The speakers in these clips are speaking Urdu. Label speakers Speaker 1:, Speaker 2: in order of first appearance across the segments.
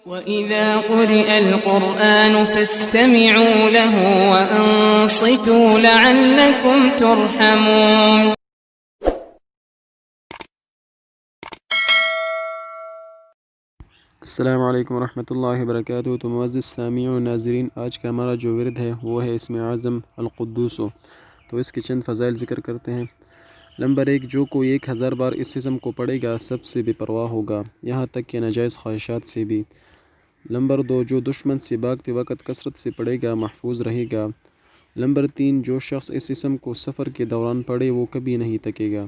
Speaker 1: وَإِذَا قُرِئَ الْقُرْآنُ فَاسْتَمِعُوا لَهُ وَأَنصِتُوا لَعَلَّكُمْ تُرْحَمُونَ.
Speaker 2: السلام علیکم ورحمۃ اللہ وبرکاتہ. تو معزز سامعین و ناظرین، آج کا ہمارا جو ورد ہے وہ ہے اسم اعظم القدوس. تو اس کے چند فضائل ذکر کرتے ہیں. نمبر 1، جو کوئی 1000 بار اس اسم کو پڑھے گا سب سے بے پرواہ ہوگا، یہاں تک کہ ناجائز خواہشات سے بھی. نمبر 2، جو دشمن سے بھاگتے وقت کثرت سے پڑھے گا محفوظ رہے گا. نمبر 3، جو شخص اس اسم کو سفر کے دوران پڑھے وہ کبھی نہیں تھکے گا.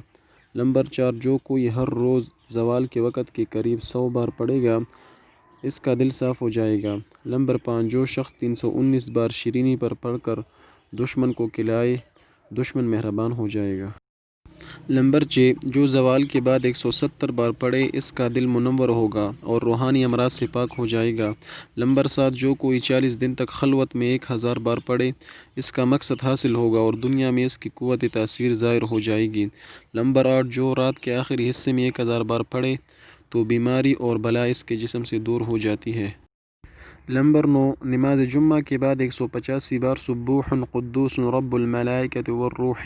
Speaker 2: نمبر 4، جو کوئی ہر روز زوال کے وقت کے قریب 100 بار پڑھے گا اس کا دل صاف ہو جائے گا. نمبر 5، جو شخص 319 بار شیرینی پر پڑھ کر دشمن کو کھلائے دشمن مہربان ہو جائے گا. نمبر 6، جو زوال کے بعد 170 بار پڑھے اس کا دل منور ہوگا اور روحانی امراض سے پاک ہو جائے گا. نمبر 7، جو کوئی 40 دن تک خلوت میں 1000 بار پڑھے اس کا مقصد حاصل ہوگا اور دنیا میں اس کی قوت تاثیر ظاہر ہو جائے گی. نمبر 8، جو رات کے آخری حصے میں 1000 بار پڑھے تو بیماری اور بلا اس کے جسم سے دور ہو جاتی ہے. نمبر 9، نماز جمعہ کے بعد 185 بار سبوح قدوس رب الملائکۃ والروح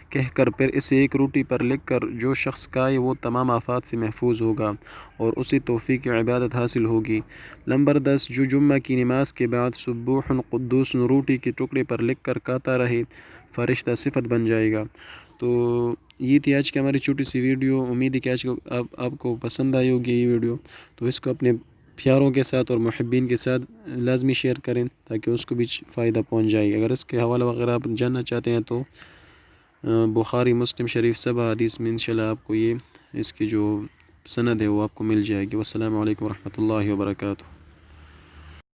Speaker 2: کہہ کر پھر اسے ایک روٹی پر لکھ کر جو شخص کھائے وہ تمام آفات سے محفوظ ہوگا اور اسے توفیق عبادت حاصل ہوگی. نمبر 10، جو جمعہ کی نماز کے بعد سبوح قدوس روٹی کے ٹکڑے پر لکھ کر کھاتا رہے فرشتہ صفت بن جائے گا. تو یہ تھی آج کی ہماری چھوٹی سی ویڈیو. امید ہے کہ آج کو آپ کو پسند آئی ہوگی یہ ویڈیو. تو اس کو اپنے پیاروں کے ساتھ اور محبین کے ساتھ لازمی شیئر کریں تاکہ اس کو بھی فائدہ پہنچ جائے. اگر اس کے حوالہ وغیرہ آپ جاننا چاہتے ہیں تو بخاری مسلم شریف سب حدیث میں انشاءاللہ آپ کو یہ اس کی جو سند ہے وہ آپ کو مل جائے گی. والسلام علیکم ورحمۃ اللہ وبرکاتہ.